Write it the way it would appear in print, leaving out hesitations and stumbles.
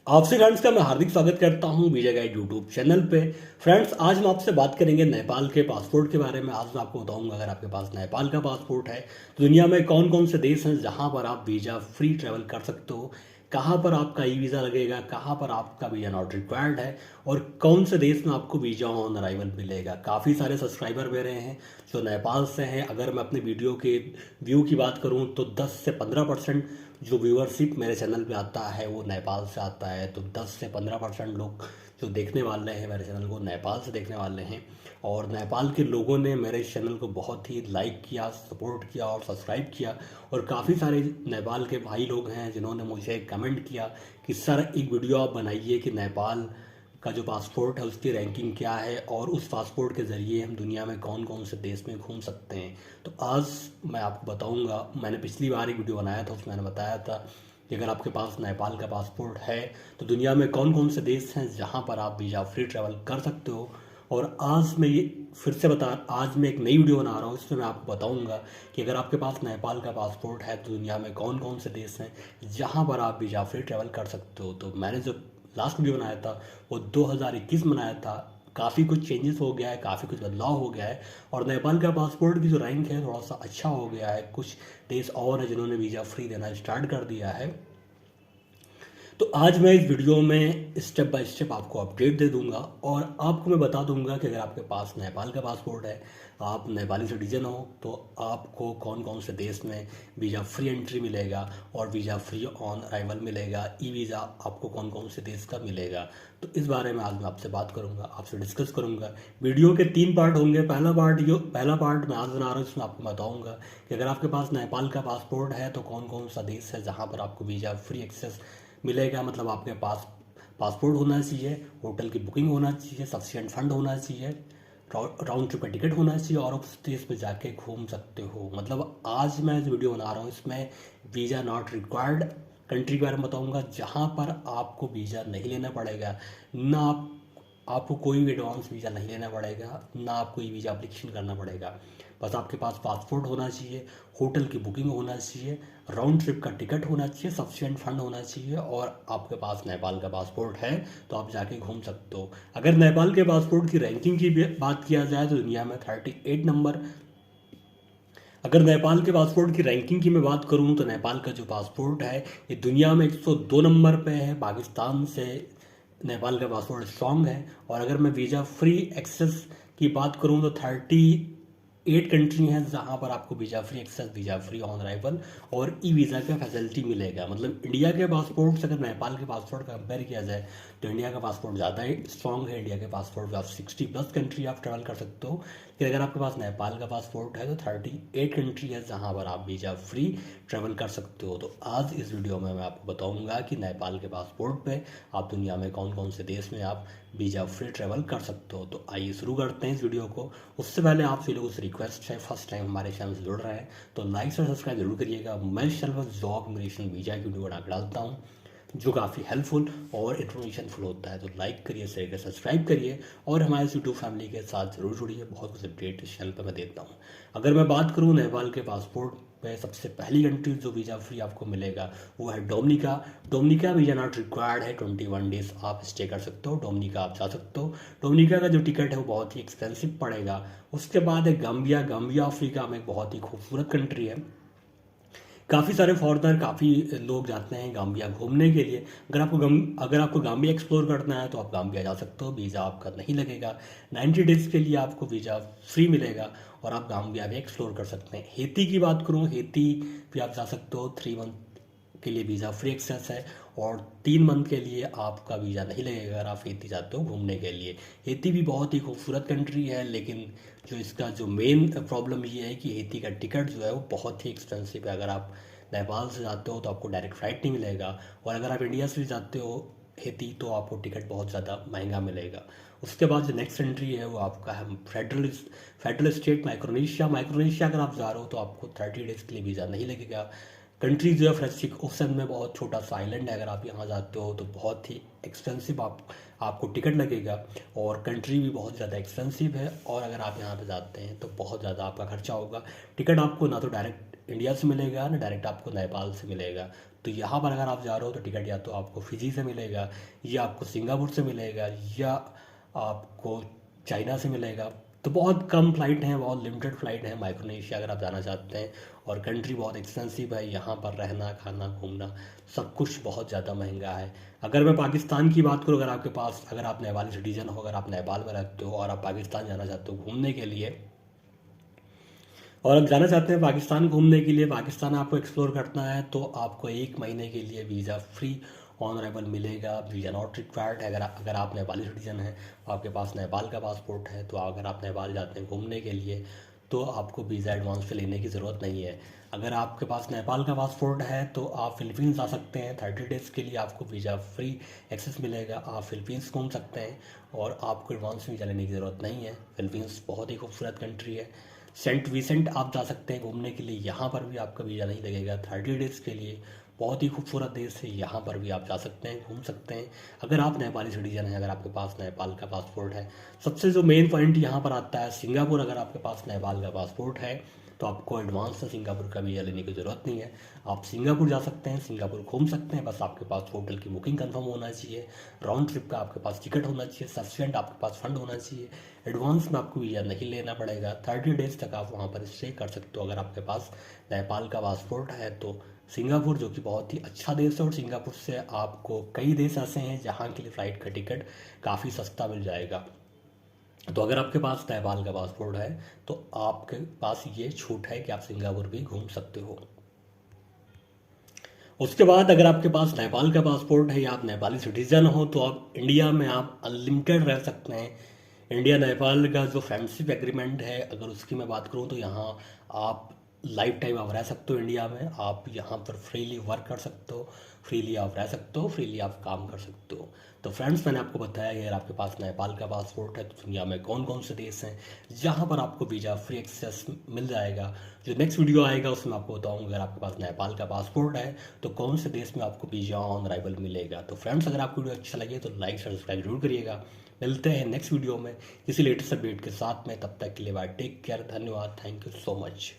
आपसे फ्रेंड्स का मैं हार्दिक स्वागत करता हूं वीजा गाइड यूट्यूब चैनल पे। फ्रेंड्स, आज हम आपसे बात करेंगे नेपाल के पासपोर्ट के बारे में। आज मैं आपको बताऊंगा, अगर आपके पास नेपाल का पासपोर्ट है तो दुनिया में कौन कौन से देश हैं जहां पर आप वीज़ा फ्री ट्रैवल कर सकते हो, कहां पर आपका ई वीज़ा लगेगा, कहां पर आपका वीज़ा नॉट रिक्वायर्ड है, और कौन से देश में आपको वीज़ा ऑन अराइवल मिलेगा। काफ़ी सारे सब्सक्राइबर मेरे हैं जो नेपाल से हैं। अगर मैं अपने वीडियो के व्यू की बात करूं तो 10 से 15% जो व्यूअरशिप मेरे चैनल पे आता है वो नेपाल से आता है। तो 10 से 15% लोग जो देखने वाले हैं मेरे चैनल को नेपाल से देखने वाले हैं। और नेपाल के लोगों ने मेरे चैनल को बहुत ही लाइक किया, सपोर्ट किया और सब्सक्राइब किया। और काफ़ी सारे नेपाल के भाई लोग हैं जिन्होंने मुझे कमेंट किया कि सर एक वीडियो आप बनाइए कि नेपाल का जो पासपोर्ट है उसकी रैंकिंग क्या है और उस पासपोर्ट के ज़रिए हम दुनिया में कौन कौन से देश में घूम सकते हैं। तो आज मैं आपको बताऊंगा। मैंने पिछली बार एक वीडियो बनाया था, उसमें मैंने बताया था कि अगर आपके पास नेपाल का पासपोर्ट है तो दुनिया में कौन कौन से देश हैं जहां पर आप वीज़ा फ्री ट्रैवल कर सकते हो। और आज मैं ये फिर से आज मैं एक नई वीडियो बना रहा हूँ, इसमें मैं आपको बताऊंगा कि अगर आपके पास नेपाल का पासपोर्ट है तो दुनिया में कौन कौन से देश हैं जहां पर आप वीज़ा फ्री ट्रैवल कर सकते हो। तो मैंने जो लास्ट वीडियो बनाया था वो 2021 में बनाया था। काफ़ी कुछ चेंजेस हो गया है, काफ़ी कुछ बदलाव हो गया है और नेपाल का पासपोर्ट की जो रैंक है थोड़ा सा अच्छा हो गया है। कुछ देश और हैं जिन्होंने वीज़ा फ्री देना स्टार्ट कर दिया है। तो आज मैं इस वीडियो में स्टेप बाय स्टेप आपको अपडेट दे दूंगा और आपको मैं बता दूंगा कि अगर आपके पास नेपाल का पासपोर्ट है, आप नेपाली सिटीजन हो, तो आपको कौन कौन से देश में वीज़ा फ्री एंट्री मिलेगा और वीज़ा फ्री ऑन अराइवल मिलेगा, ई वीज़ा आपको कौन कौन से देश का मिलेगा। तो इस बारे में आज मैं आपसे बात करूंगा, आपसे डिस्कस करूंगा। वीडियो के 3 पार्ट होंगे। पहला पार्ट मैं आज बना रहा हूँ, इसमें आपको बताऊँगा कि अगर आपके पास नेपाल का पासपोर्ट है तो कौन कौन सा देश है जहाँ पर आपको वीज़ा फ्री एक्सेस मिलेगा। मतलब आपके पास पासपोर्ट होना चाहिए, होटल की बुकिंग होना चाहिए, सफिशिएंट फंड होना चाहिए, राउंड ट्रिप का टिकट होना चाहिए और उस देश पे जाके घूम सकते हो। मतलब आज मैं जो वीडियो बना रहा हूँ इसमें वीज़ा नॉट रिक्वायर्ड कंट्री के बारे में बताऊँगा जहाँ पर आपको वीज़ा नहीं लेना पड़ेगा। ना आपको कोई भी एडवांस वीज़ा नहीं लेना पड़ेगा, ना आपको ई वीज़ा अप्लीकेशन करना पड़ेगा। बस आपके पास पासपोर्ट होना चाहिए, होटल की बुकिंग होना चाहिए, राउंड ट्रिप का टिकट होना चाहिए, सफिशिएंट फंड होना चाहिए और आपके पास नेपाल का पासपोर्ट है तो आप जाके घूम सकते हो। अगर नेपाल के पासपोर्ट की रैंकिंग की बात किया जाए तो दुनिया में 38 नंबर। अगर नेपाल के पासपोर्ट की रैंकिंग की मैं बात करूं तो नेपाल का जो पासपोर्ट है ये दुनिया में 102 नंबर पे है। पाकिस्तान से नेपाल का पासपोर्ट स्ट्रांग है। और अगर मैं वीज़ा फ्री एक्सेस की बात करूं तो 38 कंट्री हैं जहां पर आपको visa free access, visa free on arrival और ई वीज़ा का फैसिलिटी मिलेगा। मतलब इंडिया के पासपोर्ट से अगर नेपाल के पासपोर्ट का कंपेयर किया जाए तो इंडिया का पासपोर्ट ज़्यादा ही स्ट्रॉन्ग है। इंडिया के पासपोर्ट पे आप 60+ कंट्री आप ट्रैवल कर सकते हो। कि अगर आपके पास नेपाल का पासपोर्ट है तो 38 कंट्री है जहाँ पर आप वीज़ा फ्री ट्रैवल कर सकते हो। तो आज इस वीडियो में मैं आपको बताऊंगा कि नेपाल के पासपोर्ट पे आप दुनिया में कौन कौन से देश में आप वीज़ा फ्री ट्रैवल कर सकते हो। तो आइए शुरू करते हैं इस वीडियो को। उससे पहले आपसे लोगों से रिक्वेस्ट है, फर्स्ट टाइम हमारे चैनल से जुड़ रहे हैं तो लाइक और सब्सक्राइब जरूर करिएगा। मैं इस चैनल पर जॉब, इमिग्रेशन, वीज़ा की वीडियो बना के डालता हूँ जो काफ़ी हेल्पफुल और इन्फॉर्मेशनफुल होता है। तो लाइक करिए, शेयर करिए, सब्सक्राइब करिए और हमारे यूट्यूब फैमिली के साथ जरूर जुड़िए। बहुत कुछ अपडेट इस चैनल पर मैं देता हूँ। अगर मैं बात करूँ नेपाल के पासपोर्ट पे सबसे पहली कंट्री जो वीज़ा फ्री आपको मिलेगा वो है Dominica. Dominica visa not required है, 21 डेज आप स्टे कर सकते हो, डोमिनिका आप जा सकते हो। डोमिनिका का जो टिकट है वो बहुत ही एक्सपेंसिव पड़ेगा। उसके बाद है गाम्बिया। गाम्बिया अफ्रीका में एक बहुत ही खूबसूरत कंट्री है। काफ़ी सारे फॉरेनर, काफ़ी लोग जाते हैं गाम्बिया घूमने के लिए। अगर आपको गाम्बिया एक्सप्लोर करना है तो आप गाम्बिया जा सकते हो, वीज़ा आपका नहीं लगेगा। 90 डेज़ के लिए आपको वीज़ा फ्री मिलेगा और आप गाम्बिया भी एक्सप्लोर कर सकते हैं। हेती की बात करूँ, हेती भी आप जा सकते हो। 3 मंथ के लिए वीज़ा फ्री एक्सेस है और 3 मंथ के लिए आपका वीज़ा नहीं लगेगा अगर आप हेती जाते हो घूमने के लिए। हेती भी बहुत ही खूबसूरत कंट्री है, लेकिन जो इसका जो मेन प्रॉब्लम ये है कि हेती का टिकट जो है वो बहुत ही एक्सपेंसिव है। अगर आप नेपाल से जाते हो तो आपको डायरेक्ट फ्लाइट नहीं मिलेगा और अगर आप इंडिया से जाते हो हेती तो आपको टिकट बहुत ज़्यादा महंगा मिलेगा। उसके बाद जो नेक्स्ट कंट्री है वो आपका है फेडरल स्टेट माइक्रोनेशिया। माइक्रोनेशिया अगर आप जा रहे हो तो आपको 30 डेज़ के लिए वीज़ा नहीं लगेगा। कंट्री जो है फ्रेंचिक ओशन में बहुत छोटा सा आइलैंड है। अगर आप यहाँ जाते हो तो बहुत ही एक्सपेंसिव आपको टिकट लगेगा और कंट्री भी बहुत ज़्यादा एक्सपेंसिव है। और अगर आप यहाँ पे जाते हैं तो बहुत ज़्यादा आपका खर्चा होगा। टिकट आपको ना तो डायरेक्ट इंडिया से मिलेगा ना डायरेक्ट आपको नेपाल से मिलेगा। तो यहाँ पर अगर आप जा रहे हो तो टिकट या तो आपको फिजी से मिलेगा, या आपको सिंगापुर से मिलेगा, या आपको चाइना से मिलेगा। तो बहुत कम फ़्लाइट हैं, बहुत लिमिटेड फ़्लाइट है माइक्रोनेशिया अगर आप जाना चाहते हैं। और कंट्री बहुत एक्सपेंसिव है, यहाँ पर रहना खाना घूमना सब कुछ बहुत ज़्यादा महंगा है। अगर मैं पाकिस्तान की बात करूँ, अगर आप नेपाली सिटीज़न हो, अगर आप नेपाल में रहते हो और आप पाकिस्तान जाना चाहते हो घूमने के लिए, और आप जाना चाहते हैं पाकिस्तान घूमने के लिए, पाकिस्तान आपको एक्सप्लोर करना है, तो आपको 1 महीने के लिए वीज़ा फ्री ऑन अराइवल मिलेगा। वीज़ा नॉट रिक्वायर्ड है। अगर आप नेपाली सिटीजन हैं, आपके पास नेपाल का पासपोर्ट है, तो अगर आप नेपाल जाते हैं घूमने के लिए तो आपको वीज़ा एडवांस पे लेने की ज़रूरत नहीं है। अगर आपके पास नेपाल का पासपोर्ट है तो आप फ़िलीपींस जा सकते हैं। 30 डेज़ के लिए आपको वीज़ा फ्री एक्सेस मिलेगा। आप फ़िलीपींस घूम सकते हैं और आपको एडवांस वीज़ा लेने की ज़रूरत नहीं है। फ़िलीपींस बहुत ही खूबसूरत कंट्री है। सेंट विसेंट आप जा सकते हैं घूमने के लिए, यहाँ पर भी आपका वीज़ा नहीं लगेगा 30 डेज़ के लिए। बहुत ही खूबसूरत देश है, यहाँ पर भी आप जा सकते हैं घूम सकते हैं अगर आप नेपाली सिटीजन हैं, अगर आपके पास नेपाल का पासपोर्ट है। सबसे जो मेन पॉइंट यहाँ पर आता है सिंगापुर। अगर आपके पास नेपाल का पासपोर्ट है तो आपको एडवांस से सिंगापुर का वीज़ा लेने की ज़रूरत नहीं है। आप सिंगापुर जा सकते हैं, सिंगापुर घूम सकते हैं। बस आपके पास होटल की बुकिंग कंफर्म होना चाहिए, राउंड ट्रिप का आपके पास टिकट होना चाहिए, सफिशिएंट आपके पास फंड होना चाहिए। एडवांस में आपको वीज़ा नहीं लेना पड़ेगा। 30 डेज़ तक आप वहाँ पर स्टे कर सकते हो अगर आपके पास नेपाल का पासपोर्ट है। तो सिंगापुर जो कि बहुत ही अच्छा देश है, और सिंगापुर से आपको कई देश ऐसे हैं जहाँ के लिए फ़्लाइट का टिकट काफ़ी सस्ता मिल जाएगा। तो अगर आपके पास नेपाल का पासपोर्ट है तो आपके पास ये छूट है कि आप सिंगापुर भी घूम सकते हो। उसके बाद अगर आपके पास नेपाल का पासपोर्ट है या आप नेपाली सिटीज़न हो तो आप इंडिया में आप अनलिमिटेड रह सकते हैं। इंडिया नेपाल का जो फ्रेंडशिप एग्रीमेंट है, अगर उसकी मैं बात करूँ तो यहाँ आप लाइफ टाइम आप रह सकते हो इंडिया में। आप यहाँ पर फ्रीली वर्क कर सकते हो, फ्रीली आप रह सकते हो, फ्रीली आप काम कर सकते हो। तो फ्रेंड्स, मैंने आपको बताया कि अगर आपके पास नेपाल का पासपोर्ट है तो दुनिया में कौन कौन से देश हैं जहाँ पर आपको वीज़ा फ्री एक्सेस मिल जाएगा। जो नेक्स्ट वीडियो आएगा उसमें आपको बताऊँगा अगर आपके पास नेपाल का पासपोर्ट है तो कौन से देश में आपको वीज़ा ऑन अराइवल मिलेगा। तो फ्रेंड्स, अगर आपको वीडियो अच्छा लगे तो लाइक सब्सक्राइब जरूर करिएगा। मिलते हैं नेक्स्ट वीडियो में किसी लेटेस्ट अपडेट के साथ में। तब तक के लिए बाय, टेक केयर, धन्यवाद, थैंक यू सो मच।